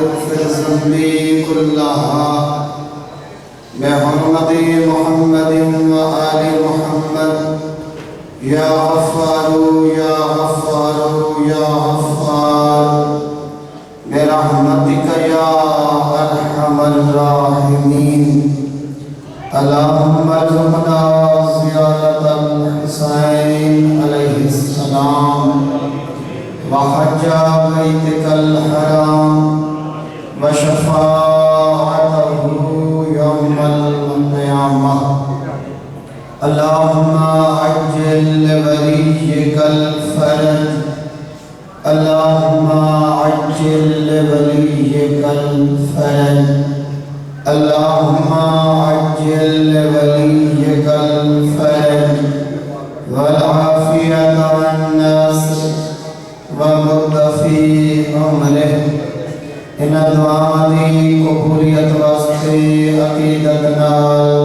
اغفر ذنبي كلها بحرمة محمد وآل محمد يا غفار يا غفار يا غفار برحمتك يا أرحم الراحمين. اللهم ارزقنا زيارة الحسين عليه السلام وحج بيتك الحرام وشفاعته يوم القيامة. اللهم عجل لوليك الفرج اللهم عجل لوليك الفرج اللهم عجل لوليك الفرج والعافية والنصر ومد في عمره. ان دعا دی قبولیت واسطے عقیدت نال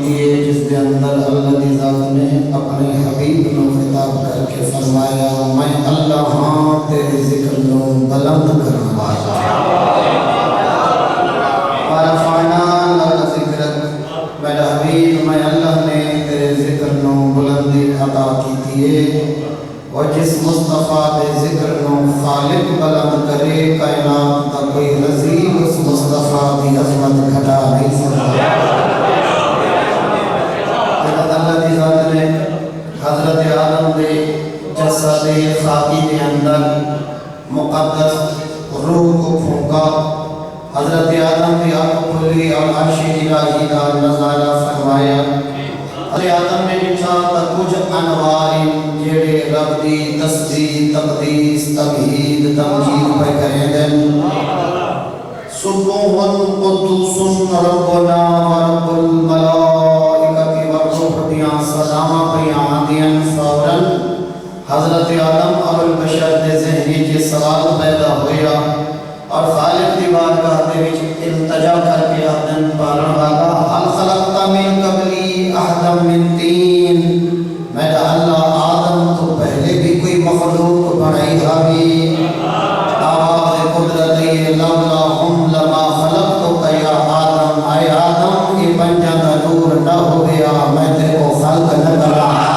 کی ہے جس کے اندر اللہ کی ذات نے اپنے حبیب کو خطاب کر کے فرمایا میں اللہ ہاں تیرے ذکر کو بلند کرنا ورفعنا لک ذکرک میرا حبیب میں اللہ نے تیرے ذکر کو بلندی عطا کی تھی اور جس مصطفیٰ دے ذکر کو خالق بلند کرے کائنات کا کوئی رزیل اس مصطفیٰ کی عظمت گھٹا نہیں سکتا اللہ کی ذات نے حضرت آدم دے جسد خاکی کے اندر مقدس روح کو پھونکا حضرت آدم کی آنکھ کھلی اور عرش الہی کا نظارہ فرمایا حضرت آدم نے دیکھا تا کچھ انوار جڑے رب دی تسبیح تقدیس تمہید تمجید پہ کریں دن سبحان قدوس ربنا ورب الملائکۃ والروح دیاں سلامہ پیاں دیاں فوراً حضرت آدم اور البشر دے ذہنی کے سوال پیدا ہویا اور خالق دی بارگاہ دے وچ التجا کر کے آدم پالن والا حل خلقت من قبلی احدا من تین میرا اللہ آدم تو پہلے بھی کوئی مخلوق بنائی بھابی آواز قدرت لولا ہم لما خلقتک یا آدم اے آدم یہ بنجا دا نور نہ ہو گیا میں تیرے کو خلق نہ کر رہا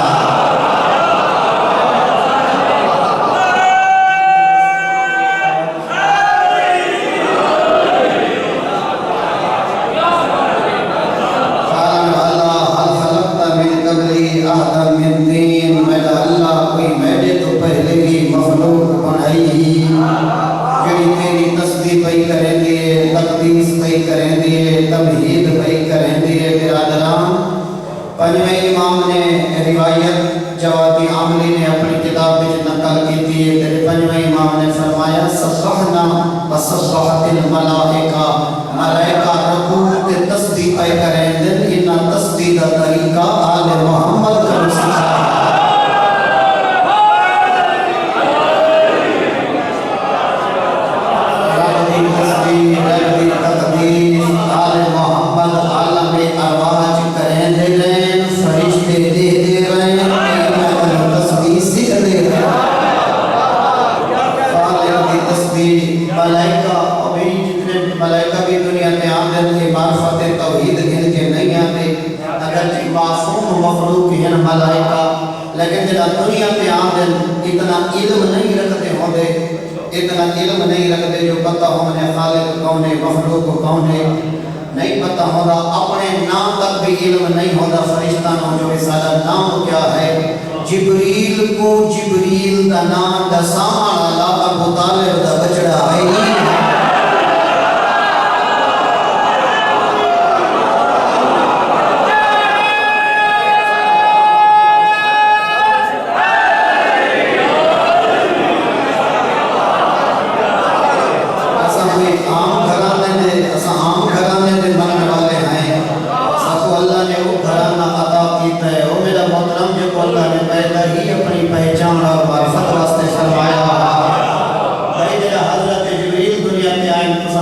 پنجویں امام نے روایت جوادی عاملی نے اپنی کتاب میں نقل کی تھی تیرے پنجویں امام نے فرمایا سبحنا وسبحت الملائکہ ملائکہ رکوع تے تسبیح پہ کریں دن انہا تسبیح دا طریقہ آل محمد کا رسالہ لیکن جب دنیا پہ آمدن اتنا علم نہیں رکھتے ہوندے اتنا علم نہیں رکھتے جو پتہ ہونے خالق کون ہے مخلوق کون ہے نہیں پتہ ہونا اپنے نام تک بھی علم نہیں ہوتا فرشتانوں جو رسالہ نام کیا ہے جبریل کو جبریل دا نام دا سامان اللہ ابو طالب دا بچڑا ہے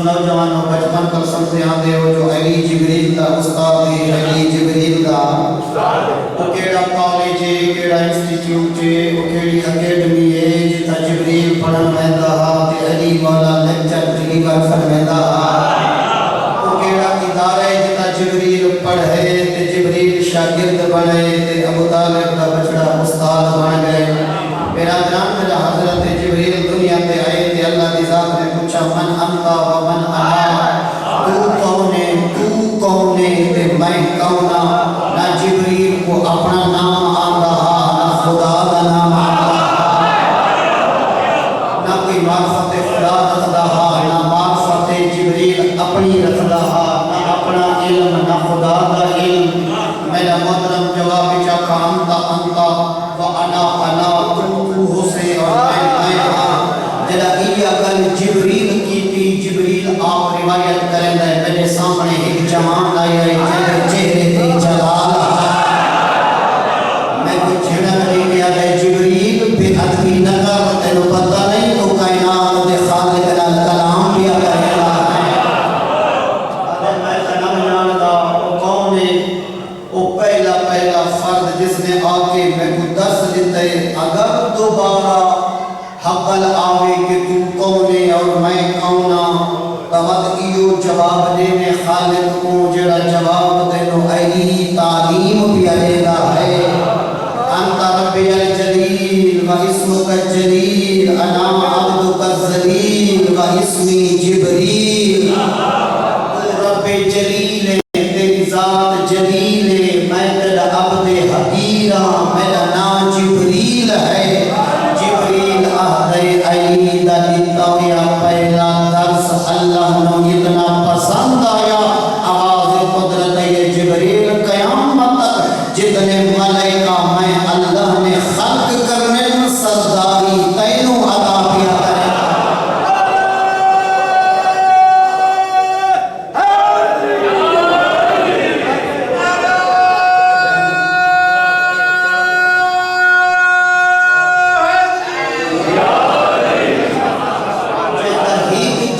نوجوانوں بچپن کر سمجھے آتے ہو جو علی جبریل دا استاد ہے علی جبریل دا وہ کیڑا کالج ہے کیڑا انسٹیٹیوٹ ہے وہ کیڑی اکیڈمی ہے جتا جبریل پڑھن مہندا تے علی مولا لیکچر ڈلیور فرمیندا وہ کیڑا ادارہ ہے جتا جبریل پڑھے تے جبریل شاگرد بنے تے ابو طالب دا بچڑا استاد بن گئے میرا جان میرا حضرت جبریل دنیا پہ آئے تے اللہ کی ذات نے پوچھا من انتا و من انا تو کون ہے تے میں کون نہ جبریل کو اپنا نام آن رہا نہ خدا کا نام آن رہا نہ کوئی معرفت خدا رکھ رہا نہ معرفت جبریل اپنی رکھ رہا نہ اپنا علم نہ خدا کا علم میرا محترم جواب چاکا انتا و انا تو سے اور میں جدا یہ اگر جبریل کی تھی جبریل آپ روایت کریں گے میرے سامنے ایک جوان آئی ہے جنہیں چہرے تے جلال میں کچھ جھڑک نہیں کیا ہے جبریل بے ادبی نہ کر تینو پتہ نہیں تو کائنات دے خالق کا کلام بھی کرے گا اگر میں نام جاندا وہ کون ہے وہ جس نے آ کے میں کو درس دیتا ہے اگر دوبارہ حقل آوے کہ تو کونے اور میں کونا تمت ایو جواب دینے خالق کو جڑا جواب دینو ایلی تعلیم بھی علیدہ ہے انت ربی الجلیل و اسمک الجلیل انا عبدک الذلیل و اسمی جبریل رب جلیل تیری ذات جلیل میں تیرا عبد حقیرہ میرا نام جبریل ہے جبریل اہدے علی دلیتاویا پہلا درس اللہ نو اتنا پسند آیا آواز قدرت جبریل قیامت تک جتنے ملائکہ میں اللہ نے خلق کرنے میں سرداری تینوں عطا کیا کرے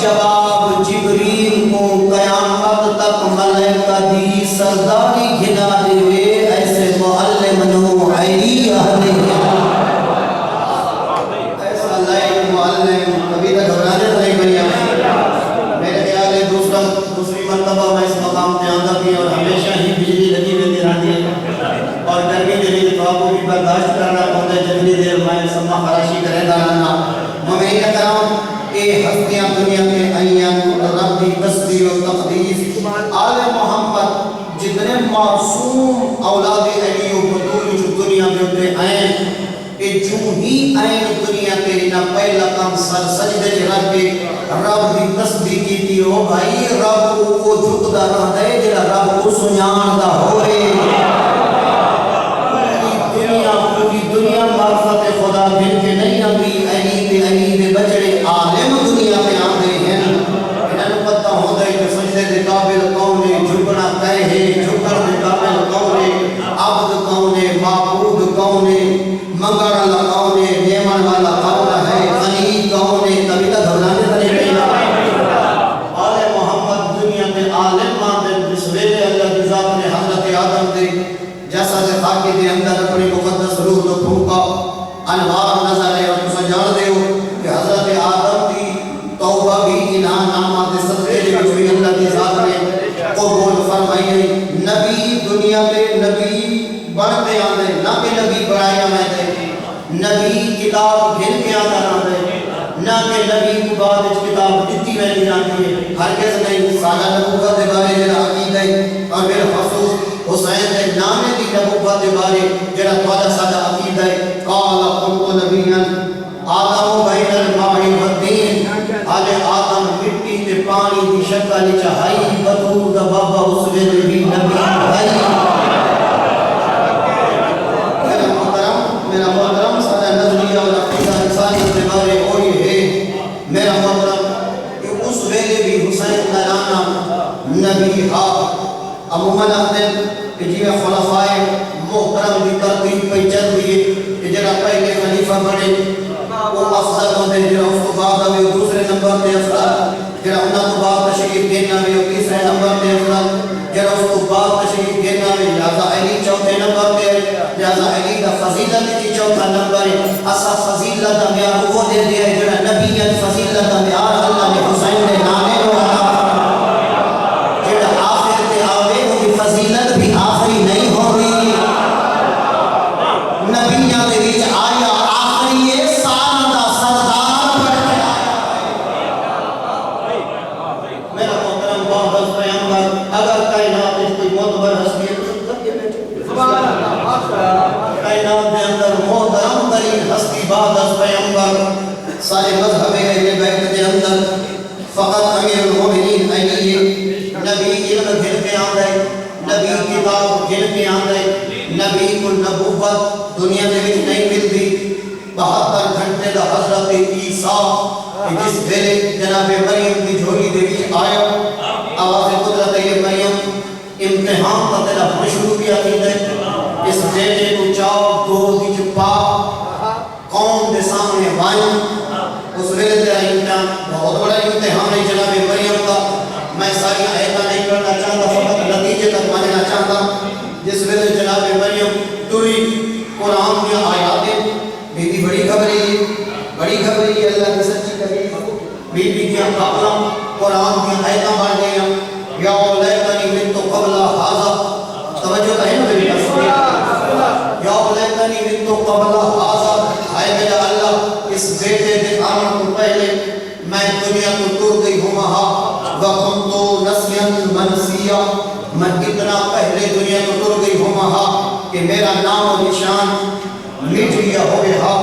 جواب جبریل کو قیامت تک ملائکہ دی سرداری گھنا دے ایسے معلم نو علی اہلِ ایسا لائق معلم کبھی تک گھبرانے تو نہیں بنیا میرے خیال ہے دوسری مرتبہ میں اس مقام پہ آندہ بھی اور ہمیشہ ہی بجلی لگی ہوئی رہتی ہے اور گرمی دلی تو آپ کو بھی برداشت کرنا پڑتا ہے جتنی دیر میں سما خراشی کرے دارانا ممین کرام اے ہستیاں دنیا کے این ربی تصدیر و تقدیس آل محمد جتنے معصوم اولاد علی و بطول جو دنیا میں ہوتے ہیں اے جو ہی این دنیا کے نہ پہلا کام سر سجدے رب دی تصدیق کی تھی ہو بھائی رب کو جھکدا رہا ہے جڑا رب کو سنیان دا ہوئے پوری دنیا معرفت خدا دل کے نہیں آگی علی دے بچڑے عالم دنیا میں آدھے ہیں انہوں پتہ ہوتا ہے کہ سجدے دے قابل کونے جھکنا کہے جھکر دے قابل کونے عبد کونے معبود کونے مگر اللہ کونے نیمن والا قول ہے غنی کونے کبھی تک گھبرانے تھے نہیں آل محمد دنیا میں عالم ماندے جس ویلے اللہ کی ذات نے حضرت آدم دے جیسا سے خاکی دے اندر اپنی مقدس روح تو پھونکا انوار نظر ہے اور تسا جان دے ہو کہ حضرت آدم کی توبہ بھی انہاں نامات صدقے جو بھی اللہ کی ذات نے قبول فرمائی ہے نبی دنیا پہ نبی بڑھتے آنے نہ کہ نبی بڑھایا میں دے نبی کتاب گھن کے آتا نہ دے نہ کہ نبی کو بعد اس کتاب دیتی میں نہیں جانتی ہے ہرگز نہیں سالہ نبوت بارے جنہ عقید ہے اور بالخصوص حسین نے نامے دی نبوت بارے جنہ توالا سادہ عقید ہے قال قلت نبیاً آدم بین المائی والدین آج آدم مٹی تے پانی دی شکل چاہائی بدور دا بابا اس ویلے بھی نبی بھائی میرا محترم سادہ نظریہ اور عقیدہ انسانیت کے بارے ہوئی ہے میرا محترم کہ اس ویلے بھی حسین نرانا نبی ہا عموماً اپنے کہ جی خلفائے محترم دی ترتیب پہ چل رہی ہے کہ جڑا پہلے خلیفہ بنے وہ افضل ہوتے جڑا اس کو بعد میں دوسرے نمبر پہ افضل جڑا انہاں تو بعد تشریف دینا میں تیسرے نمبر پہ افضل جڑا اس کو بعد تشریف دینا میں لہذا علی چوتھے نمبر پہ لہذا علی دا فضیلت کی چوتھا نمبر ہے اسا فضیلت دا معیار وہ دے دیا ہے جڑا نبیت فضیلت دا معیار اللہ نے حسین نے نامے کو جڑا آخر تے آوے وہ بھی فضیلت بھی آخری نہیں ہو رہی نبیان دے وچ آیا آخری سال دا سردار بڑھ کے میرا محترم بابا پیغمبر اگر کائنات اس کوئی معتبر ہستی ہے کائنات دے اندر محترم ترین ہستی بعد از پیغمبر سارے مذہب اہل بیت دے اندر فقط امیر المومنین علی نبی علم گھن کے آندے نبی کتاب گھن کے آندے نبی کو نبوت دنیا میں بھی نہیں ملتی 72 گھنٹے دا حضرت عیسیٰ جس ویلے جناب مریم کی جھولی دے بھی آیا آواز قدرت یہ مریم امتحان کا تیرا مشروع کیا کی دے اس بیٹے کو چاو دو دی چپا قوم دے سامنے وائن اس ویلے تیرا امتحان بہت بڑا امتحان ہے جناب مریم کا میں ساری آیتہ نہیں کرنا چاہتا فقط نتیجے تک ماننا چاہتا جس ویلے جناب مریم ٹوری قبل قرآن کی آیتاں بڑھ گئیں یا لیتنی مت قبل ھذا توجہ ہے نا میری طرف یا لیتنی مت قبل ھذا اے میرا اللہ اس بیٹے کے آنے کو پہلے میں دنیا کو ٹر گئی ہوں وہاں وَكُنْتُ نَسْيًا مَنْسِيًا میں اتنا پہلے دنیا کو ٹر گئی ہوں وہاں کہ میرا نام و نشان مٹ گیا ہو گیا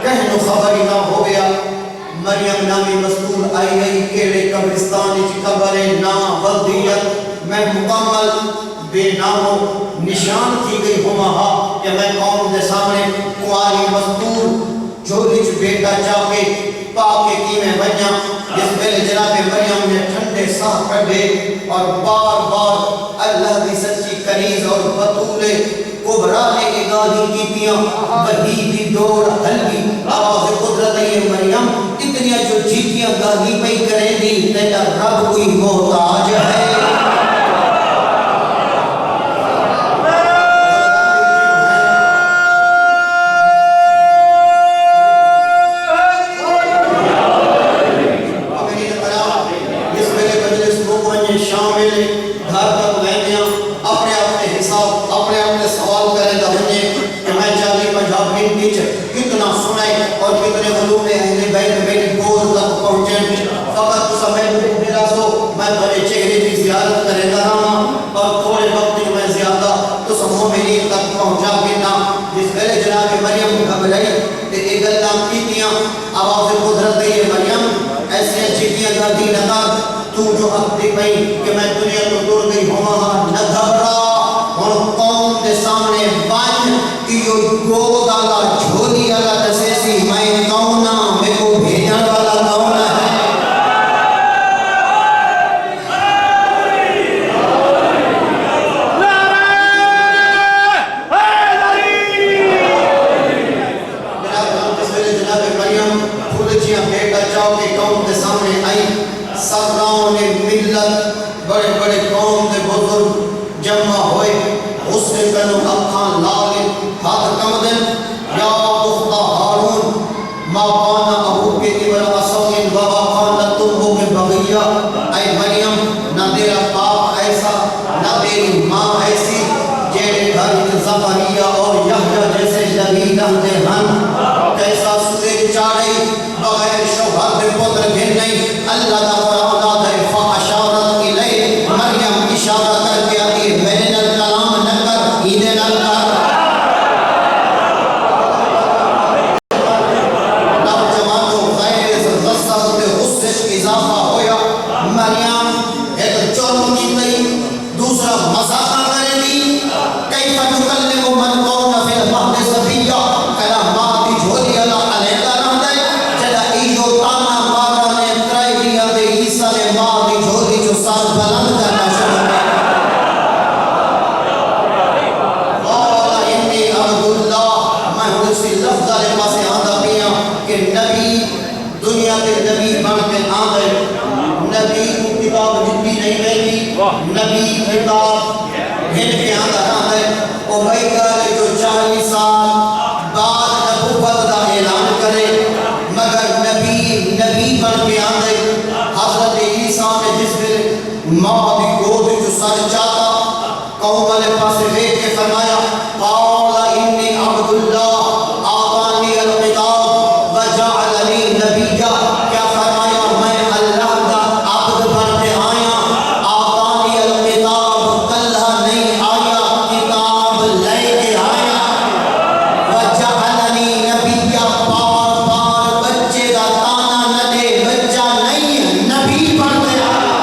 کہنو خبری نہ ہو گیا مریم نامی مستور آئی گئی کیڑے قبرستان کی قبر نام ودیت میں مکمل بے نام و نشان کی گئی ہوں وہاں کہ میں قوم کے سامنے کواری مستور جھولی چ بیٹا چاہ کے پاک کی میں بنیا جس پہلے جناب مریم نے ٹھنڈے ساہ کڑھے اور بار بار اللہ کی سچی کنیز اور بطول کبرا نے اگادی کیتیاں وہی بھی دوڑ ہلوی آواز قدرت یہ مریم اتنی جو جیتیاں گاہی پہ کریں دی تیرا رب کوئی محتاج ہے تو جو اپنی پئی کہ میں دنیا کو ٹر گئی ہوں وہاں نہ گھبرا اور قوم کے سامنے بن کہ یہ گود والا جھولی والا دسیسی میں کونا میں کو بھیجن والا کونا ہے جناب مریم پھولچیاں بیٹا جاؤ کہ قوم کے سامنے آئی سرناؤں نے ملت بڑے بڑے قوم کے بزرگ جمع ہوئے اس کے کنو اکھاں لالے ہاتھ کمدن یا اختہ ہارون ما پانا ابو کے ابن اسوین بابا پانا تمہو کے بغیہ اے مریم نہ تیرا باپ ایسا نہ تیری ماں ایسی جیڑے گھر زکریا اور یحییٰ جیسے لگی رہتے ہن کیسا سورے چاڑے بغیر شوہر دے پتر گھر نہیں اللہ دا قرآن آدھے فاشارت الیہ مریم اشارہ کر کے آتی میرے نل کلام نہ کر ایدے نل کر نوجوان کو غیر غصہ ہوتے غصے اضافہ ہویا مریم ایک جرم کی تئی دوسرا مذاقہ کرے دی کیفا نکلم من قوم فی المہد صفیہ کلامات کی جھولی اللہ علیہ رہن دے جدا ایجو تانا مارا نے ترائی دیا دے عیسیٰ نے ماں دی جھولی جو سار بلند کرنا شروع ہے قال انی عبداللہ میں اسی لفظہ لے پاسے آدھا پیا کہ نبی دنیا کے نبی بن کے آدھے نبی کو کتاب جتنی نہیں گئی نبی کتاب گھن کے آدھا آدھے او بھائی گالے جو 40 سال بعد نبوت دا اعلان کرے مگر نبی بن کے آدھے حضرت عیسیٰ نے جس پر ماں بھی گود جو سر چاہتا قوم والے پاس دیکھ کے فرمایا قال انی عبداللہ آتانی الکتاب وجعلنی نبیہ کیا فرمایا میں اللہ کا عبد بن کے آیا آتانی الکتاب کلہ نہیں آیا کتاب لے کے آیا وجعلنی نبیہ بار بار بچے دا تانا نہ دے بچہ نہیں نبی بن کے آیا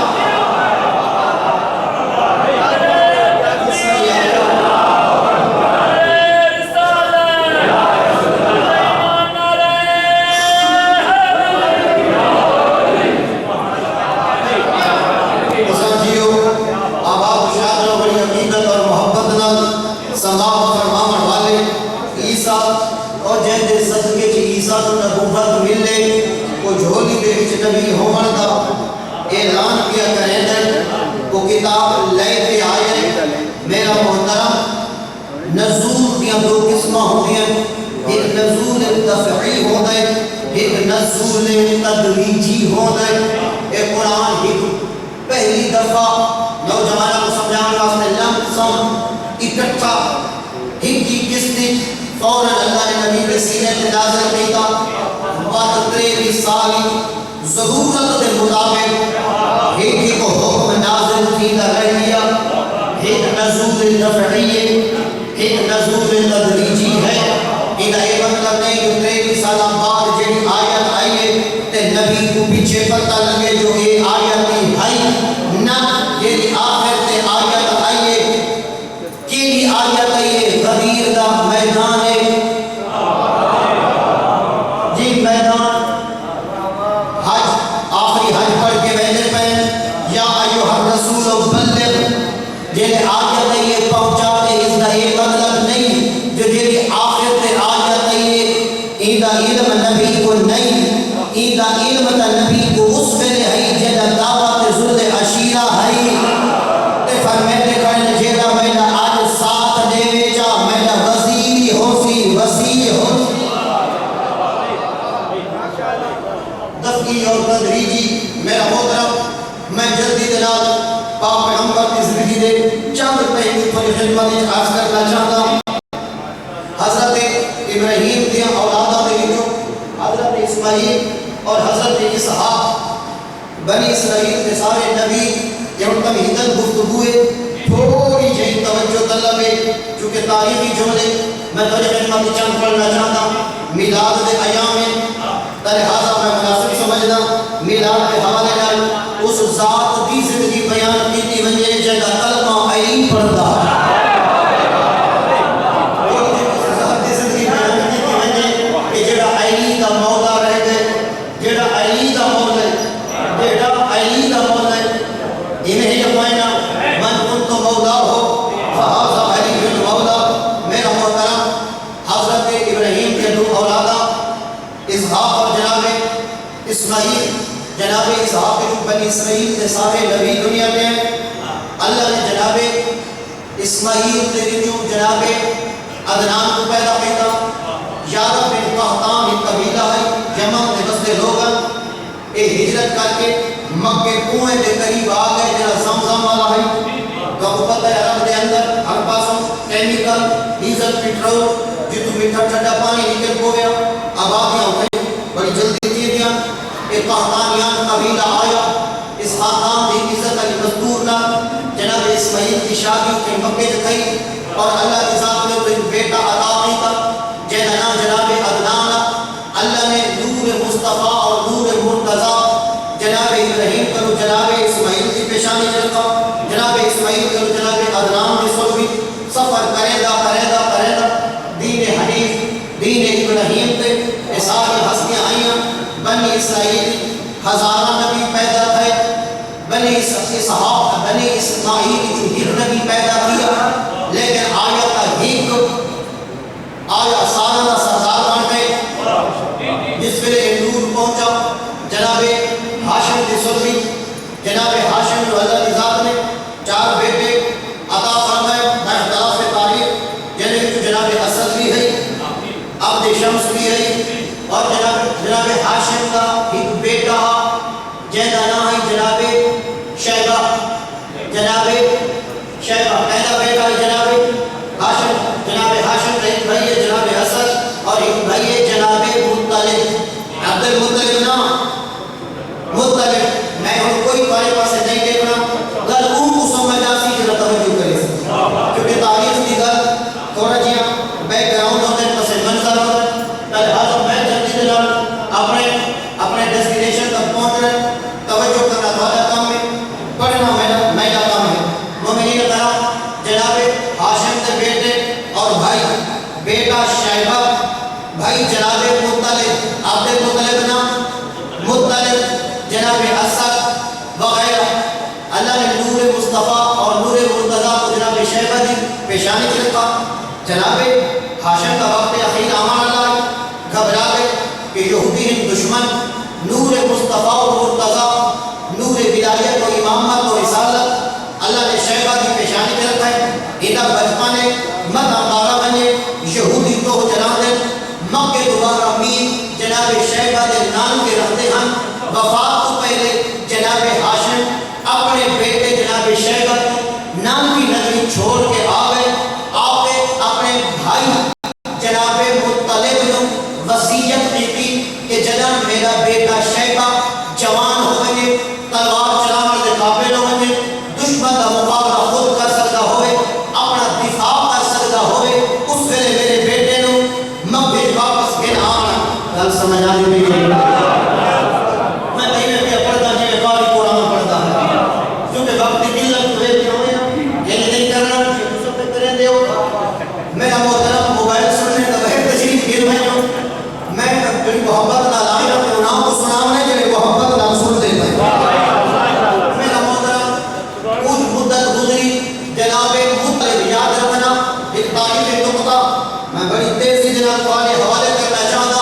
نبی ہومن دا اعلان کیا کریں دے وہ کتاب لے کے آئے میرا محترم نزول دیا دو قسمہ ہوتی ہیں ایک نزول دفعی ہوتا ہے ایک نزول تدریجی ہوتا ہے کہ قرآن ہی پہلی دفعہ نوجوانوں کو سمجھانے واسطے لم سم اکٹھا ہن کی قسطی فوراً اللہ نے نبی کے سینے سے نازل کیتا بعد 23 سالی ضرورت کے مطابق ہن کو حکم نازل کیتا رہیا ایک نزول دفعی ایک نزول تدریجی ہے یہ مطلب نہیں کہ 23 سال بعد جڑی آیت آئی ہے تے نبی کو پیچھے پتہ لگے جو یہ آیت ہے نہ یہ آخر تے آیت آئی ہے کیڑی آیت ہے غدیر دا میدان ہے جی میدان حج آخری حج پڑھ کے ویلے پہ یا ایوہ الرسول بلغ جنہیں آیت ہے یہ پہنچا دے اس کا یہ مطلب نہیں جو جنہیں آخر تے آیت ہے ایدہ علم نبی کو نہیں ایدہ علم نبی کو اس ویلے ہے جنہ دعوت ذل عشیرہ ہے تے فرمیتے کرنے جیدہ میڈا آج ساتھ دے ویچا میڈا وزیری ہو سی وسیع ہو سی دفعی اور تدریجی میرا محترم میں جلدی دلال پاک پیغمبر کی زندگی دے چند پہلی تھوڑی خدمت عرض کرنا چاہتا ہوں حضرت ابراہیم دیا اولادہ دے جو حضرت اسماعیل اور حضرت اسحاق بنی اسرائیل کے سارے نبی یہ تمہیدن گفتگوئے تھوڑی جہی توجہ طلب ہے چونکہ تاریخی جملے میں تھوڑی خدمت چند پڑھنا چاہتا ہوں میلاد دے ایام میں لہذا میں مناسب سمجھنا میلاد کے حوالے نال اس ذات دی زندگی بیان کیتی ونجے جگہ کلمہ علی پڑھدا ذات دی زندگی بیان کیتی ونجے کہ جڑا علی دا مولا رہ گئے جڑا علی دا مولا جڑا علی دا مولا انہیں یہ پوائنا من کنت مولا ہو فہذا علی المولا میرا محترم حضرت ابراہیم کے دو اولادہ اسحاق اور جناب اسماعیل جناب اسحاق کے بنی اسرائیل کے سارے نبی دنیا میں اللہ نے جناب اسماعیل کے جو جناب عدنان کو پیدا کیتا یارہ بن قحطان ایک قبیلہ ہے یمن کے بستے لوگ اے ہجرت کر کے مکہ کنویں کے قریب آ گئے جنہا زمزم والا ہے گوپت ہے عرب دے اندر ہر پاسوں کیمیکل ڈیزل پیٹرول جتو میٹھا ٹھنڈا پانی نکل ہو گیا آبادیاں ہوئے بڑی جلدی تھی دیا ایک قحطانیان قبیلہ آیا اس خاندان دی عزت علی مزدور نہ جناب اسماعیل کی شادی کے مکہ جتائی اور اللہ کی ذات نے ایک بیٹا عطا کیتا جنہا جناب عدنان اللہ نے نور مصطفیٰ اور نور مرتضیٰ جناب ابراہیم کرو جناب اسماعیل کی پیشانی چلتا جناب اسماعیل کرو جناب عدنان میں سوچی سفر کرے دا دین حنیف دین ابراہیم تے ساری ہستیاں آئیاں بنی اسرائیل ہزارہ نبی پیدا تھے بنی اسحاق بنی اسماعیل جو ہر نبی پیدا کیا لیکن آیا کا ہیک آیا سالانہ سردار بن گئے جس ویلے نور پہنچا جناب ہاشم کی سلوی جناب ہاشم جو اللہ کی ذات نے 4 بیٹے عطا فرمائے اختلاف تاریخ جناب اسد بھی ہے عبد شمس بھی ہے اور جناب ہاشم کا ایک بیٹا جیدہ نام ہے جناب شیبہ پہلا بیٹا ہے جناب ہاشم کا ایک بھائی ہے جناب اسد اور ایک بھائی ہے جناب مطلب عبد المطلب نام مطلب میں ان کوئی بارے پاسے نہیں دیکھنا گل ان کو سمجھ آسی جنہا توجہ کرے کیونکہ تاریخ کی گل تھوڑا جیاں بیک گراؤنڈ ہوتے ہیں پسے منظر ہوتے ہیں لہذا میں جلدی دلال اپنے ڈیسٹینیشن تک پہنچ رہے توجہ کرنا تھوڑا کام میں پڑھنا میرا کام ہے مومنین کرام جناب ہاشم کے بیٹے اور بھائی بیٹا شیبہ بھائی جناب مطلب عبد مطلب نام مطلب جناب اسد وغیرہ اللہ نے نور مصطفیٰ اور نور مرتضیٰ کو جناب شیبہ دی پیشانی چلتا جناب ہاشم کا وقت اخیر آمان اللہ گھبرا گئے کہ یہودی ہیں دشمن نور مصطفیٰ اور مرتضیٰ نور ولایت و امامت و رسالت اللہ نے شیبہ دی پیشانی چلتا ہے انہا بچپانے مت امارہ بنے یہودی تو جنا دے مکہ دوبارہ امین جناب شیبہ دے نام کے رہتے ہیں وفات تو پہلے جناب مطلب یاد رکھنا ایک تاریخ نقطہ میں بڑی تیزی جناب والے حوالے کرنا چاہتا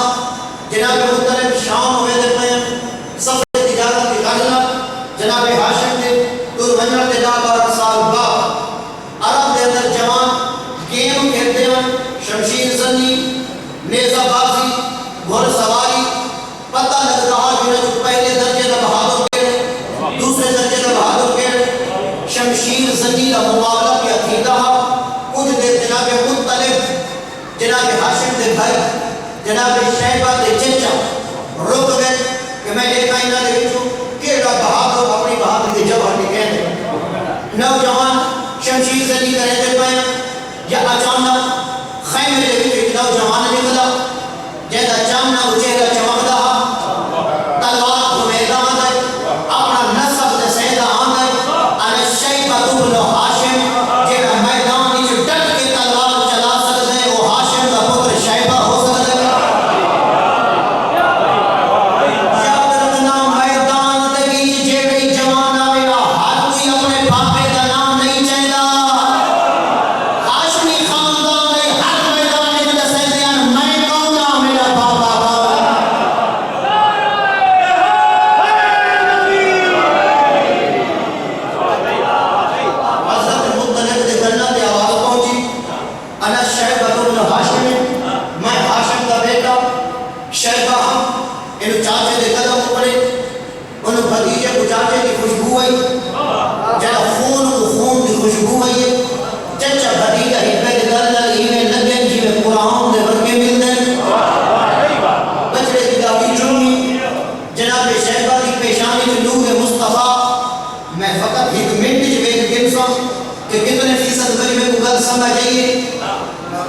جناب مطلب شام ہوئے دے پہ سفر تجارت کی غلط جناب ہاشم دے دور ونجر دے دا 12 سال بعد عرب دے اندر جوان گیم کھیلتے ہیں شمشیر زنی نیزہ بازی گھوڑ سواری پتہ لگ رہا جو پہلے درجے دا بہادر کے دوسرے درجے دا بہادر کے شمشیر زنی دا مقابلہ کی عقیدہ کچھ دے جناب مطلب جناب ہاشم دے بھائی جناب شیبہ دے چچا رک گئے کہ میں دیکھا ہی نہ دیکھوں کہ بہادر اپنی بہادر کی جوہر نکلے نوجوان شمشیر زنی کرے دے پائے یا اچانک خیمے دے وچ ایک نوجوان نکلا جیسا چامنا چہرہ چمکدا تلوار کو میدان ہے اپنا نسب دے سیدا آندا انا شیبہ بن ہاشم جیڑا میدان وچ ڈٹ کے تلوار چلا سکدا ہے وہ ہاشم دا پتر شیبہ ہو سکدا ہے یاد رکھنا میدان دے وچ جیڑی جوان آوے ہر کوئی اپنے باپے دا نام نہیں چاہندا ہاشمی خاندان دے ہر میدان وچ دسدے ہیں میں کون ہاں میرا باپا حضرت مطلب دے گلہ دے آواز پہنچی انا شیبہ بن ہاشم میں ہاشم کا بیٹا شیبہ انہوں چاچے دے قدم پڑے انہوں بھتیجے کو چاچے کی خوشبو آئی جڑا خون کو خون کی خوشبو آئی چچا بھتیجا ہی پہلے گلہ ہی میں لگے جی میں قرآن دے ورگے مل دیں بچڑے کی داوی چونی جناب شیبہ کی پیشانی کی نور مصطفیٰ میں فقط ایک منٹ جو ایک گنسوں کہ کتنے فیصد بری میں گل سمجھ جائیے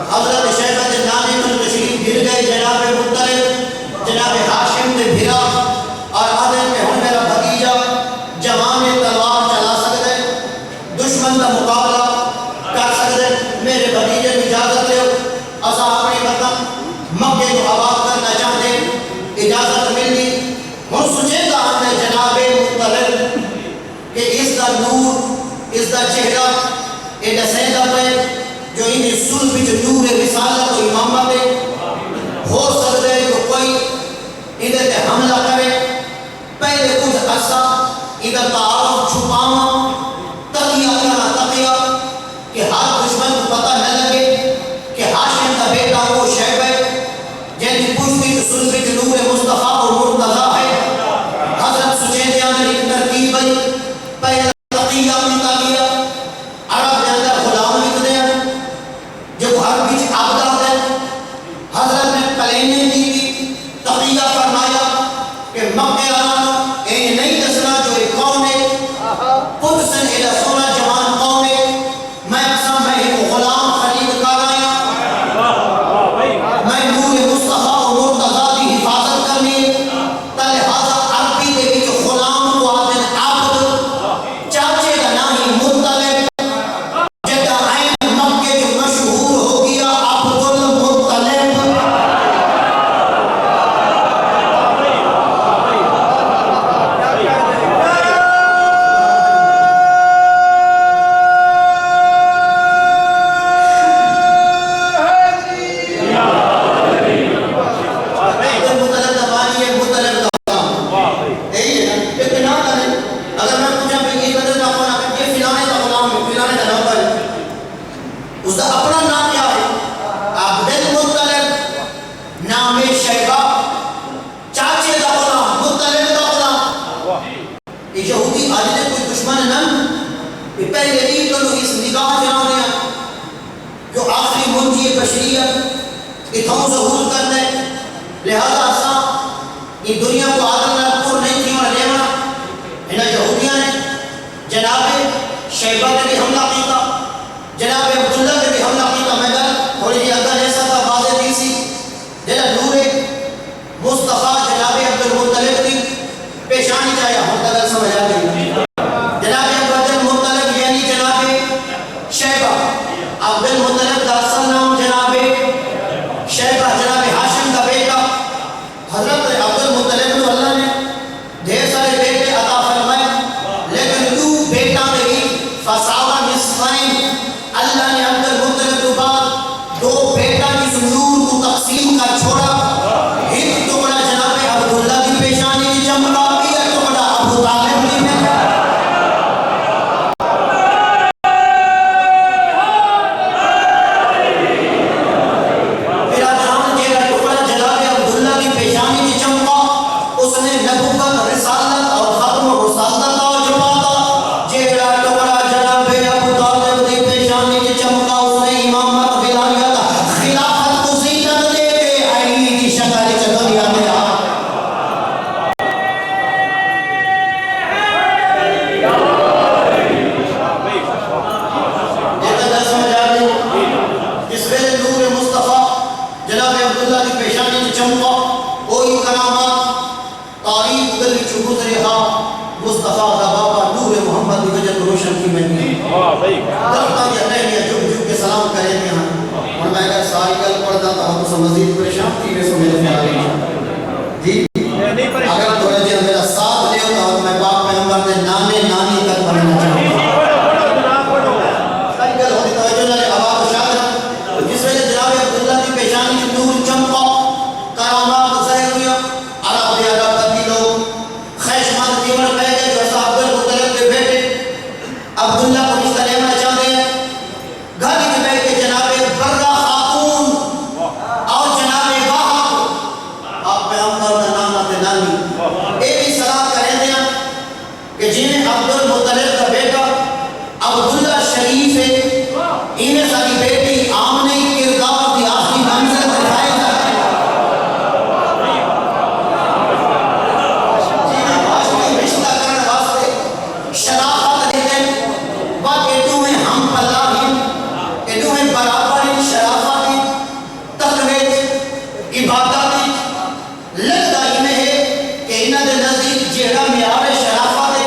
حضرت شیبہ دے نانے کو تشریف گر گئے جناب مطلب جناب ہاشم دے بھرا اور آدھے کہ ہم میرا بھتیجا جوان تلوار چلا سکتے دشمن کا مقابلہ کر سکتے میرے بھتیجے کو اجازت لے اسا اپنی وطن مکے کو آباد کرنا چاہتے اجازت ملی ہم سوچے گا ہم نے جناب مطلب کہ اس کا نور اس کا چہرہ ایڈا سیدہ پہ جو انہیں سل بھی جو نور رسالت و امامت ہو سکتے ہیں کہ کوئی انہیں تے حملہ کرے پہلے کچھ عرصہ ادھر تعارف چھپاما تقیہ کرنا تقیہ کہ ہر دشمن کو پتہ نہ لگے کہ ہاشم کا بیٹا وہ شیبہ جنہی پوچھتی تو سل بھی جو نور مصطفیٰ و مرتضیٰ ہے حضرت سچیدے آنے ایک ترکیب ہے پہلے تقیہ ملتا گیا عرب دے اندر غلام لکھ دیا جو ہر بیچ عبدہ ہے حضرت نے کلینے دی تقیہ فرمایا کہ مکہ آنا این نہیں دسنا جو ایک کون ہے قدسن الہ سونا جوان کون ہے میں اقسام میں ایک غلام خرید کر آیا میں نور مصطفیٰ و مرتضیٰ دی حفاظت کرنی تلے حضرت عربی دے بھی جو غلام کو آتے ہیں عبد چاچے کا نامی مطلب جدہ عین مکہ جو مشہور ہو گیا عبد المطلب اس کا اپنا نام کیا ہے عبد المطلب نام شیبہ چاچے دا غلام مطلب دا غلام یہودی آج نے کوئی دشمن نہ پہلے عید کو اس نگاہ جنہوں نے جو آخری منجی بشریت اتھوں ظہور کرنے لہذا اساں یہ دنیا کو آدم نہ پور نہیں تھی اور لیونا انہا یہودیاں نے جناب شیبہ نے بھی حملہ کیتا جناب عبداللہ نے بھی حملہ کیتا مگر تھوڑی جی اگر ایسا تھا واضح تھی سی جناب نور مصطفیٰ جناب عبد المطلب کی پیشانی چاہیا ہم تک سمجھ آ گئی جناب عبد المطلب یعنی جناب شیبہ عبد المطلب دا اصل نام جناب شیبہ جناب ہاشم کا بیٹا حضرت عبد المطلب نے اللہ نے ڈھیر سارے بیٹے عطا فرمائے لیکن تو بیٹا میں بھی فسادہ نصفین اللہ اللہ نے عبد المطلب کے بعد دو بیٹا جس نور کو تقسیم کر چھوڑا، ایک ٹکڑا جناب عبداللہ کی پیشانی کی چمکا، ایک ٹکڑا ابو طالب کی میں مزید پریشان تھی میں سو میرے خیال جی اگر تھوڑا جی میرا ساتھ دے ہوتا تو میں پاک پیغمبر دے نانے نانی تک پڑھنا چاہوں گا ساری گل ہوتی توجہ نہ لے آباد و شاہد جس وجہ جناب عبداللہ کی پیشانی کی نور چمکا کرامات ظاہر ہوئی عرب دے عرب تبدیل ہو خیشمند دیور پہ گئے جو صاحب المطلب کے بیٹے عبداللہ کو رشتہ لینا چاہتے ہیں گھر کے بیٹھ کے جناب برہ خاتون اور جناب واحد آپ پیغمبر کا نام آتے نانی ایک ہی صلاح کریں دیا کہ جنہیں عبد المطلب کا بیٹا عبداللہ شریف ہے انہیں ساری بیٹی آمنی کردار دی آخری منزل دکھائے جاتے ہیں جنہیں باشمی رشتہ کرنے واسطے شرافت دیتے ہیں بات ایڈو میں ہم پلہ ہیں ایڈو میں برابر ہیں شرافت ہیں عبادت لگتا ہی میں ہے کہ انہاں دے نزدیک جہاں معیار شرافت ہے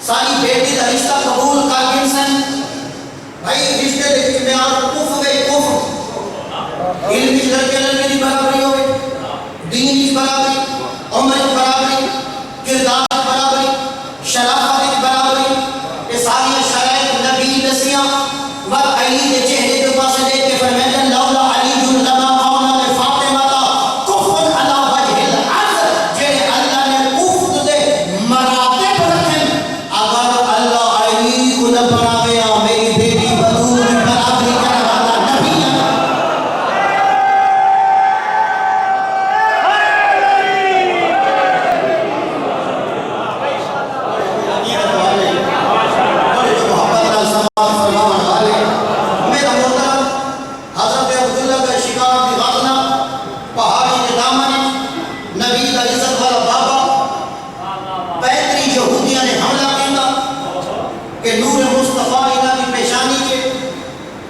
ساری بیٹی دا رشتہ قبول کر گنسن بھائی رشتے دے معیار کفر علم کی لڑکے لڑکے دی برابری ہوئے دین کی برابری عمر کی برابری کردار کی برابری شرافت کی برابری یہ ساری شرائط نبی نسیاں وقت علی کے چہرے کے پاس دیکھ کے فرمائے لولا علی جو لما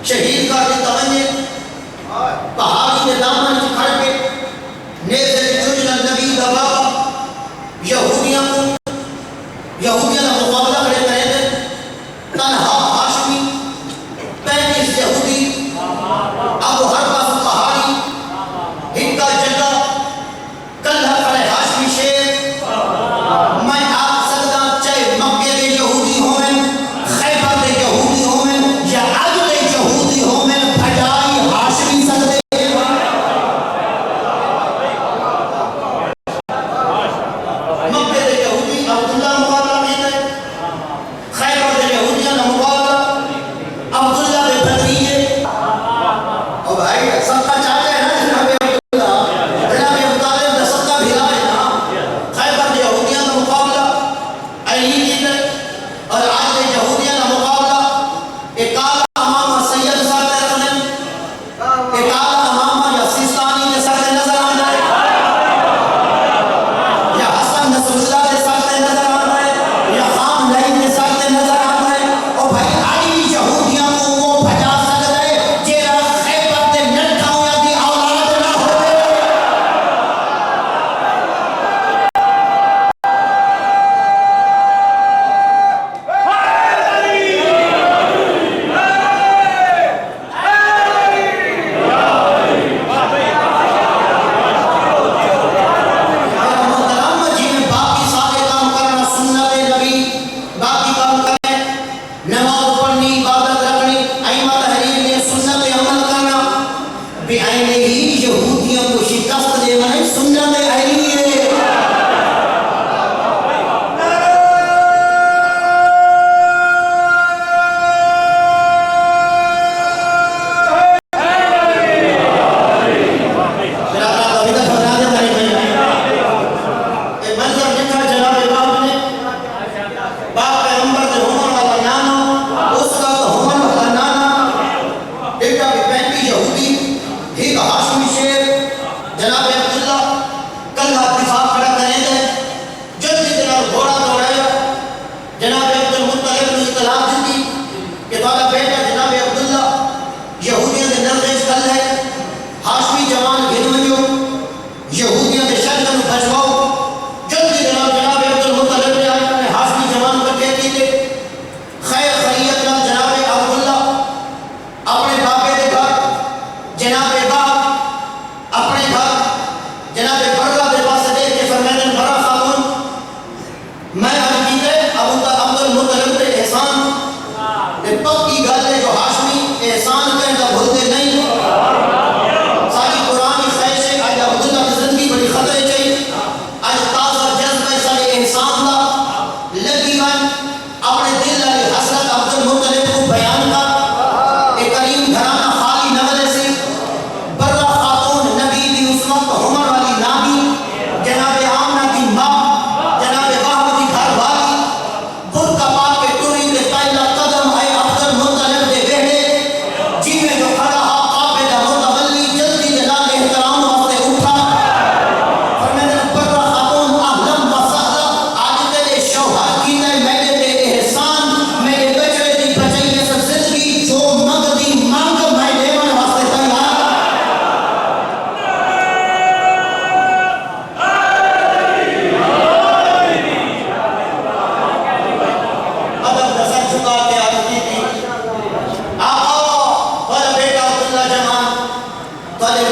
شہید کا دی توجہ پہاڑی کے دامن سے کھڑ کے نیزے چجل نبی دا بابا یہودیاں دا مقابلہ کھڑے کرے تھے تنہا ہاشمی 35 یہودی ابو ہر پاس پہاڑی ہکا جگہ کلہ کھڑے ہاشمی شیر میں آپ سکتا چاہے مکے دے یہودی ہوئے خیبر دے یہودی ہوئے یا عدل یہودی ہو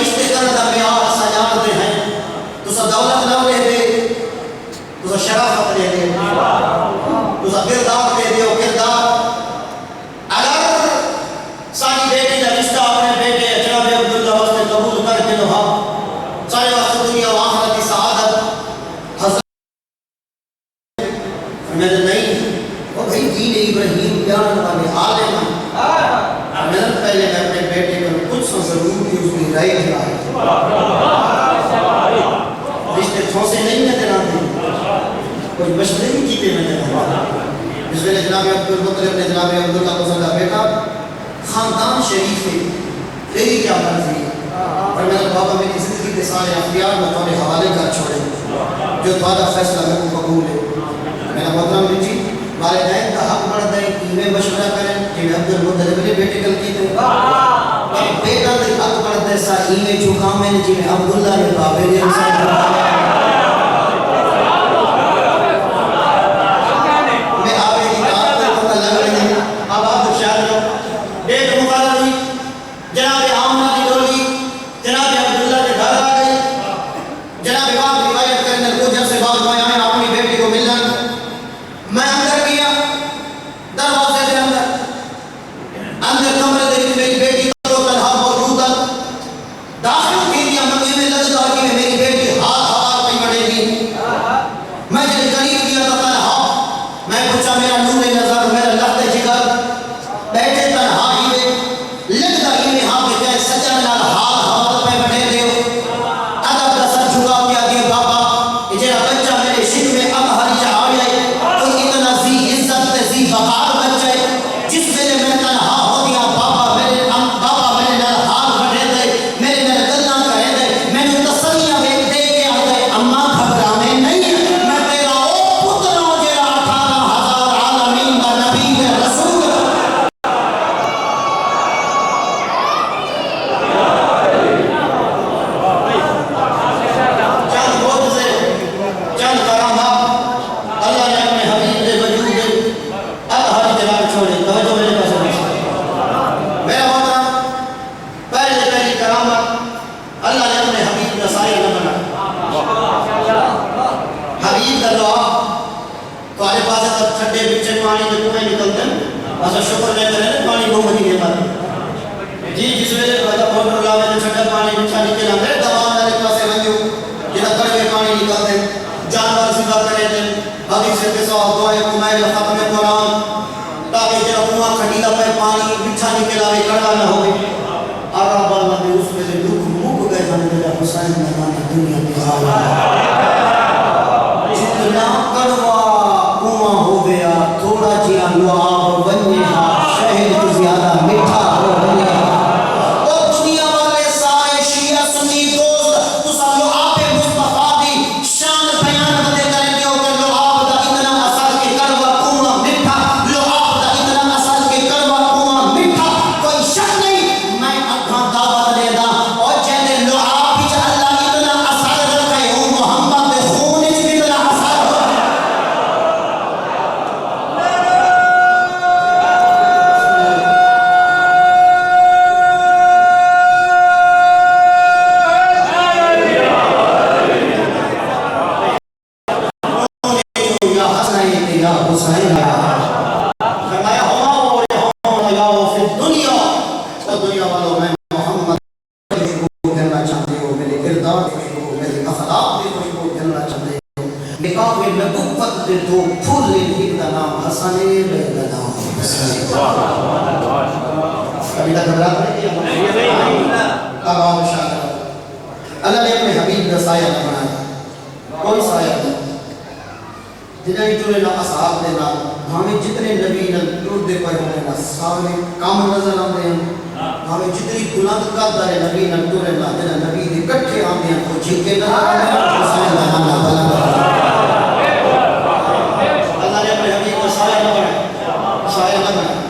رشتے کرنے کا معیار سجاتے ہیں تو سا دولت نہ لے دے تو سا شرافت لے دے تو سا کردار لے دے کردار اگر ساری بیٹی کا رشتہ اپنے بیٹے جناب عبداللہ واسطے قبول کر کے لوہا سارے واسطے دنیا و آخرت کی سعادت حضرت میں نہیں وہ بھائی دین ابراہیم جان والے عالم ہیں میں پہلے میں اپنے بیٹے کو کچھ سو ضرور کی اس کی رائے دیا ہے رشتے ٹھوسے نہیں نظر آتے کوئی مشورے نہیں کیتے نظر آتے اس ویلے جناب عبدالمطلب نے جناب عبداللہ کو سکتا بیٹا خاندان شریف ہے تیری کیا مرضی ہے اور میرا بابا میری زندگی کے سارے اختیار میں تمہارے حوالے کر چھوڑے جو تمہارا فیصلہ میں قبول ہے میرا محترم جی والدین کا حق بڑھتا ہے کہ میں مشورہ کریں کہ میں عبدالمطلب نے بیٹے کل کی تھے اور بیٹا کا حق بڑھتا ہے سا میں چکا میں جی میں عبداللہ نے بابے نے میں آبے کی بات پر پتہ لگ رہے ہیں اب آپ تو شاید لو ڈیٹ مقرر ہوئی جناب آمنہ کی ڈولی جناب عبداللہ کے گھر آ گئی جناب امام روایت کرنے کو جب سے بعد میں آئے اپنی بیٹی کو ملنا میں اندر گیا دروازے سے اندر کمرے دیکھ میری بیٹی کو تنہا موجود ہے داخل کی دیا مکے میں لگتا کہ میری بیٹی ہاتھ ہوا پہ بڑھے گی میں جب قریب کیا تو تنہا میں پوچھا میرا نور نظر میرا لخت جگر بیٹھے تنہا ہی میں لگتا ہی میں ہاں پہ سجن لال ہاتھ ہوا پہ بڑھے دے ادب کا سر جھکا کیا کہ بابا یہ جیرا بچہ میرے شک میں اب ہری چاہ آئے تو اتنا زی عزت زی بقار بچہ ہے جس میں میں تنہا ہو گیا بابا میرے لال ہاتھ بڑھے دے میرے گلنا کہے دے میں نے تسلیہ میں دے کے آئے اماں گھبرا میں نہیں میں تیرا او پتروں جیرا 18,000 عالمین کا نبی ہے رسول چند بہت سے چند کرامات اللہ نے اپنے حبیب دے وجود دے ہر جلال چھوڑے توجہ میرے پاس میرا محترم پہلی کرامت اللہ نے اپنے حبیب کا سایہ نہ بنا حبیب کا دعا تو آج پاس تب چھٹے بچے پانی کے کنویں نکلتے ہیں ایسا شکر لیتے رہے پانی بہت مدینے پر جی جس وجہ سے بہتا موٹر لاوے تو چھٹا پانی بچا نکلا میرے دوام میرے پاس بنجو جنہ کڑوے پانی نکلتے جانور سکھا کرے تھے حدیث سے قصہ دعائے کمائل ختم قرآن تاکہ جنہ کنواں کھٹیلا پہ پانی بچا نکلا وے کڑوا نہ ہوئے عرب اللہ نے اس میں سے دکھ موک گئے جانے دے حسین مہمان دنیا کی حالت جتنا کڑوا کنواں ہو گیا تھوڑا جیا لعاب بننے شہد تو زیادہ میٹھا ہو گیا اور دنیا والے سارے شیعہ سنی دوست تو سب لعاب مصطفیٰ دی شان بیان ہوتے کریں گے کہ لعاب دا اتنا اثر کے کڑوا کنواں میٹھا لعاب دا اتنا اثر کے کڑوا کنواں میٹھا کوئی شک نہیں میں اکھاں دعوت دے دا اور جہنے لعاب بھی اللہ اتنا اثر رکھے ہوں محمد دے خون اچ بھی اتنا اثر ہو یا حسین یا حسین فرمایا ہوا یا فی الدنیا تو دنیا والوں میں محمد خوشبو کرنا چاہتے ہو میرے کردار خوشبو میرے اخلاق کی خوشبو کرنا چاہتے ہو نکاح میں نبوت دے دو پھول لینے کا نام حسن میرا نام کبھی تک گھبراہٹ نہیں کیا اب آپ شاہ اللہ نے اپنے حبیب کا سایہ نہ بنایا کوئی سایہ نہیں جنہیں ٹورے نہ اصحاب دے نام ہمیں جتنے نبی نہ ٹور دے پائے ہونے نہ سامنے کام نظر آتے ہیں ہمیں جتنی بلند قدر ہے نبی نہ ٹورے نہ جنہیں نبی دے کٹھے آتے ہیں تو جھکے نہ حسین نہ نہ بلا اللہ نے اپنے حبیب کو سایہ نہ بنا سایہ نہ بنا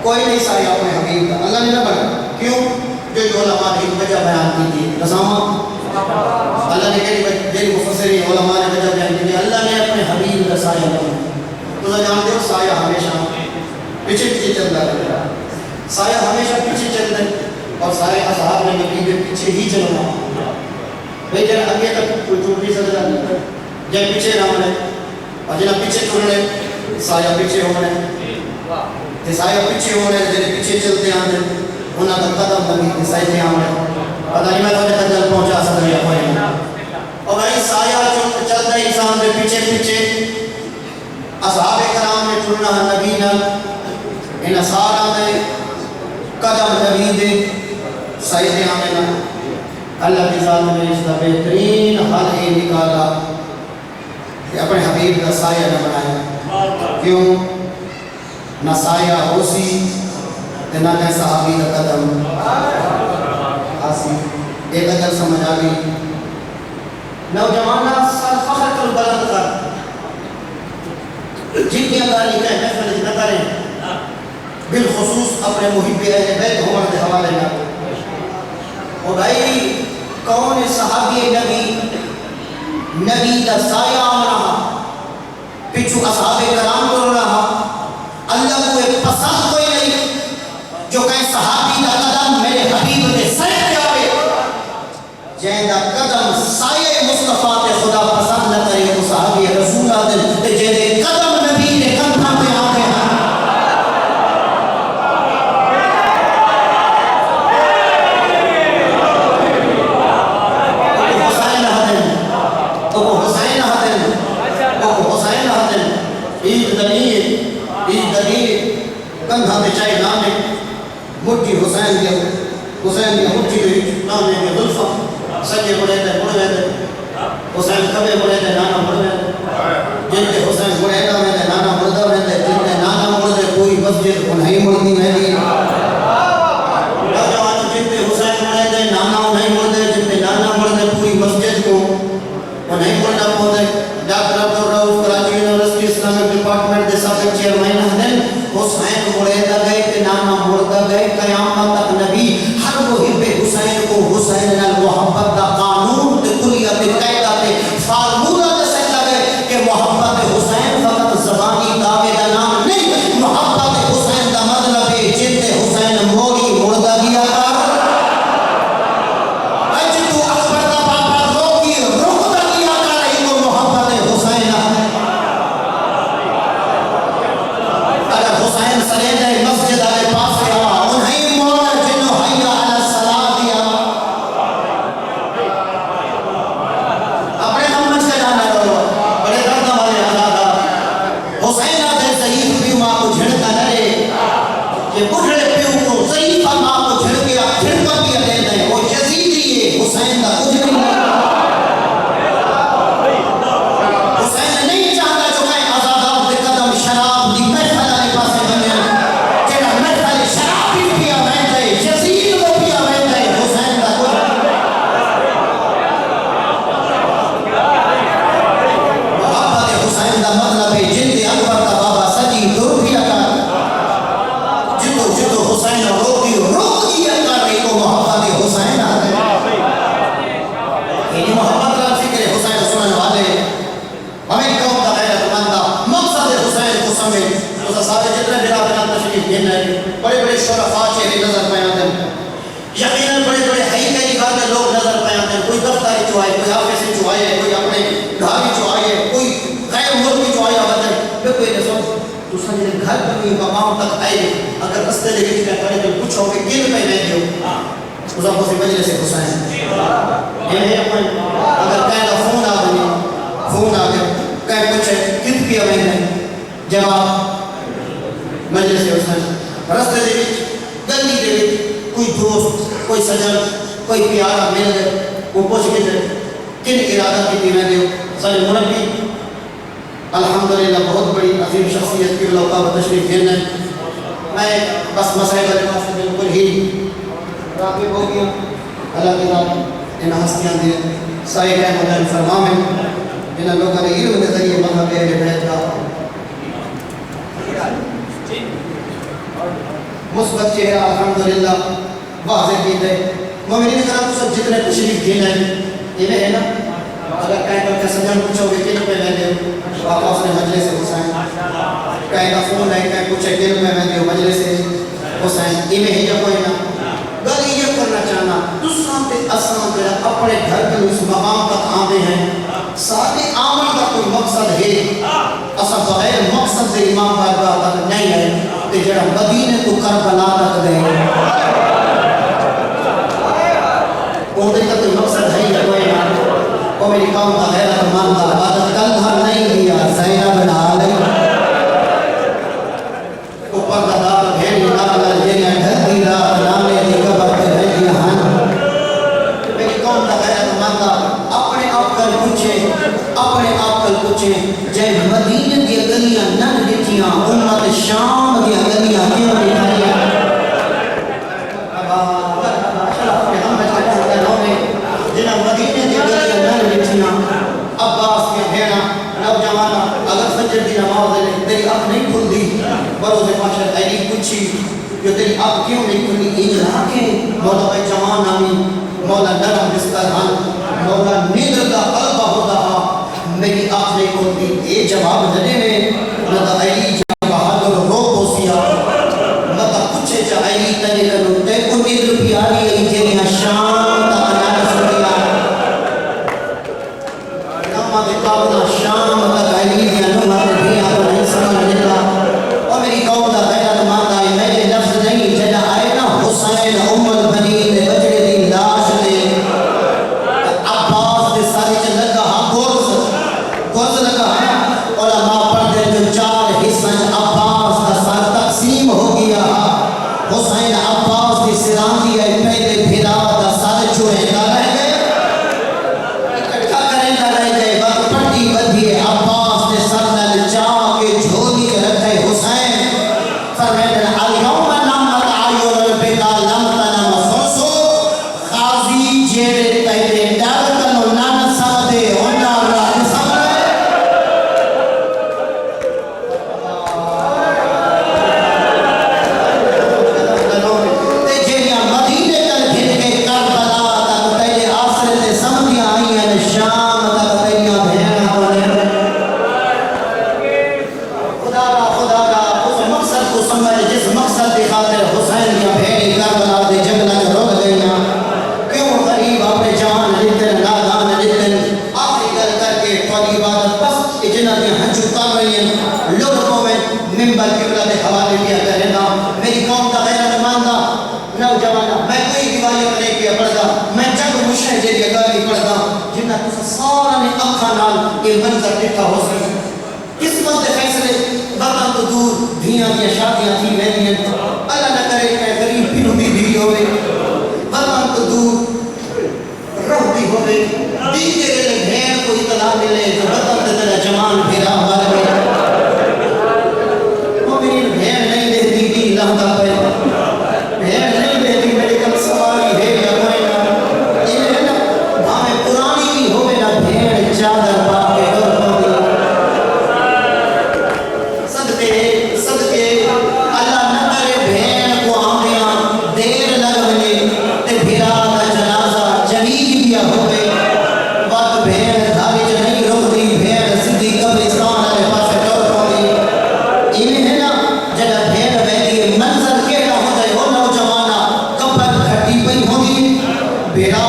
کوئی نہیں سایہ اپنے حبیب کا اللہ نے نہ بنا کیوں جو علماء نے وجہ بیان کی تھی رضامہ اللہ نے کہی مفسرین علماء نے وجہ بیان کی تھی اللہ نے اپنے حبیب کا سایہ بنا تو جانتے ہو سایہ ہمیشہ پیچھے پیچھے چلتا رہتا سایہ ہمیشہ پیچھے چلتا ہے اور سارے اصحاب نے نبی کے پیچھے ہی چلنا بھئی جنہ اگے تک کوئی ٹوٹ نہیں سکتا جن پیچھے نہ ہونے اور جنہ پیچھے ٹوٹنے سایہ پیچھے ہونے تے سایہ پیچھے ہونے جنہ پیچھے چلتے آنے انہاں کا قدم نبی تے سایہ آنے پتہ نہیں میں توجہ تک جل پہنچا سکتا یا کوئی اور بھائی سایہ چلتا انسان دے پیچھے پیچھے اصحاب کرام نے ٹرنا نبی نہ ان سارا دے قدم نبی دے سایہ آنے اللہ کی ذات نے اس کا بہترین حل ہی نکالا کہ اپنے حبیب کا سایہ نہ بنایا کیوں نہ سایہ ہو سی نہ کہ صحابی کا قدم آسی ایک اجل سمجھ آگئی نوجوانہ سال فخر کر بلند کر جن کی انداری کہ محفل نہ کریں بالخصوص اپنے محب اہل بیت عمر کے حوالے نہ اور بھائی کون صحابی نبی کا سایہ آ رہا پچھو اصحاب کرام کر رہا اللہ کو ایک پسند کوئی نہیں جو کہیں صحابی کا قدم میرے حبیب کے سر پہ آئے جہاں کا قدم سایہ مصطفیٰ کے خدا پسند نہ کرے وہ صحابی رسول آدھے جہاں قدم نبی نے کندھا پہ آتے ہیں کندھا میں چاہے نام ہے مٹھی حسین دیا مٹھی دے نام ہے غلفہ سجے بڑے دے بڑے دے حسین کبے بڑے دے نانا بڑے دے جن کے حسین بڑے دے نانا مردہ میں دے جن کے نانا مردے کوئی مسجد انہیں مردی میں دی نوجوان جن کے حسین بڑے دے نانا انہیں مردے جن کے نانا مردے پوری مسجد کو انہیں مردہ پودے doctor Abdul Rauf Karachi university Islamic department they سابق چیئرمین ہیں حسین مردہ گئے کہ نانا مردہ گئے قیامت تک نبی ہر محب حسین کو حسین المحبت دا قانون تے کلیت قیدہ تے فارمولہ دے سکتا گئے کہ محبت حسین فقط زبانی دعوے دا نام نہیں محبت حسین دا مطلب ہے جن تے حسین موری مردہ گیا کر اجتو اکبر دا پاپا روکی رکھتا گیا کر ہی کو محبت حسین حسین سلیدہ مسجد آلے پاس رہا انہیں مولا جنو حیہ علی الصلاة دیا اپنے ہمت سے جانا رو بڑے دردہ والے آزادہ حسین آدھے ضعیف پیو ماں کو جھڑکا نرے کہ بڑھڑے پیو کو ضعیفہ ماں کو جھڑکیا جھڑکا بھی لے دیں وہ یزیدی ہے حسین دا کچھ نہیں حسین نہیں چاہتا جو کہیں آزادہ دے قدم شراب دی محفل آلے پاسے بنے جنہ محفل شراب بھی پیا بہن دے یزید کو پیا بہن دے حسین دا کچھ محبت حسین دا مطلب ہے جن دے اکبر دا بابا سجی دور پیا کر جتو حسین روک دیا کر رہی کو محبت حسین آتے یہ محبت کا فکر حسین سنن والے ہمیں قوم دا غیرت مندہ مقصد حسین کو سمجھ تو سارے جتنے برادران تشریف گھن رہے بڑے بڑے شرفاء چہرے نظر پیاندے یقیناً بڑے بڑے حقیقی گھر لوگ نظر پیاندے کوئی دفتری چوائے کوئی آفیسی چوائے کوئی اپنے گھاری چوائے کوئی غیر ملکی چوائے آبادن پھر کوئی رسول تو سنجھے گھر پر کوئی مقام تک آئے اگر رستے لے کے چکے کرے تو پوچھو کہ کن پہ نہیں دیو اس آپ کو سی مجلس حسین یہ ہے اپنے اگر کہیں گا فون آ گئے کہیں پوچھے کت پیا میں نے جواب مجلس حسین رستے دے وچ گلی دے وچ کوئی دوست کوئی سجن کوئی پیارا مل گئے وہ پوچھ کے کن ارادہ کی میں دیو سارے مربی الحمدللہ بہت بڑی عظیم شخصیت کی لوکا و تشریف گھن ہے میں بس مسائل الفاظ سے بالکل ہی راغب ہو گیا اللہ کی ذات ان ہستیاں دے سائے گئے مدن فرما میں جنہاں لوگوں نے علم کے ذریعے مذہب اہل بیت کا مثبت چہرہ الحمدللہ واضح کی دے مومنین کرام تو سب جتنے تشریف گھن ہیں یہ ہے نا اگر کہیں پر سجن پوچھو گے کن پہ میں دیو آقا اس نے مجلس حسین کہیں کا فون ہے کہیں پوچھے کن پہ میں دیو مجلس حسین یہ میں ہی جو کوئی نا گلی یہ اپنے گھر کے اس مقام تک آتے ہیں سارے آمن کا کوئی مقصد ہے اصلا بغیر مقصد سے امام بارگاہ تک نہیں ہے کہ جڑا مدینے تو کربلا تک گئے وہ دن کا کوئی مقصد ہے یا کوئی نہ وہ میری قوم کا غیرت مند کا عبادت کل گھر نہیں دیا زینب بنا لئی اوپر کا دار بھیڑی نالا جینا ڈھکی رات نامے دی قبر پہ رہی ہن میری قوم کا غیرت مند کا اپنے آپ کل پوچھے جے مدینہ کی گلیاں نہ دکھیاں امت شام کی گلیاں کیوں دکھائیاں جنہاں مدینہ کی گلیاں نہ دکھیاں عباس کے بھیڑا نوجوانا اگر فجر دی نماز دے تیری اب نہیں کھل دی بروز معاشر علی پوچھی جو تیری اب کیوں نہیں کھلی اجرا کے مولا بھائی جوان نامی مولا نرم بستر ہن مولا نیدر دا قلبہ ہوتا میری آنکھ نہیں کھلتی یہ جواب نہ دے نہ تا علی جا بہادر رو پوسیا نہ تا کچھ جا علی تجھے کرو تے امید پیاری علی جنی شام تا انانا سنیا نمہ دے قابلہ شام تا علی دیا نمہ دے دیا تو نہیں سمجھ لیتا اور میری قوم دا غیرت ماتا ہے میرے لفظ نہیں جنا آئے نا حسین ام البنین دے بچڑے دی لاش دے عباس دے ساری چل لگا گرز لگا علماء پڑھتے جو چار حصہ عباس کا سر تقسیم ہو گیا حسین عباس کی سران دی ہے پہلے بھیرا دا سر چھوڑے گا رہ گئے اکٹھا کریں گا رہ گئے وقت پڑھی بدھی ہے عباس نے سر نل چاہ کے جھولی کے رکھے حسین فرمیدن الیوم نامت آیون البقا لم تنم فرسو خاضی جیرے پہلے ڈر کنو نان سمدے ہونا راج سمدے یہ منظر دیکھا ہو سکتا قسمت فیصلے وطن تو دور دھیاں کی شادیاں تھی رہتی ہیں اللہ نہ کرے کہ غریب پھر بھی بھی ہوئے وطن تو دور رہتی ہوئے دیکھے گئے بھین کو اطلاع ملے جو وطن تے تیرا جمان پھرا مر گئے وہ میری بھین نہیں دیتی بھی لہتا پہ بھین نہیں دیتی میرے کل سواری ہے یا کوئی نہ یہ ہے نا ہمیں پرانی بھی ہوئے نہ بھین چادر بیڑا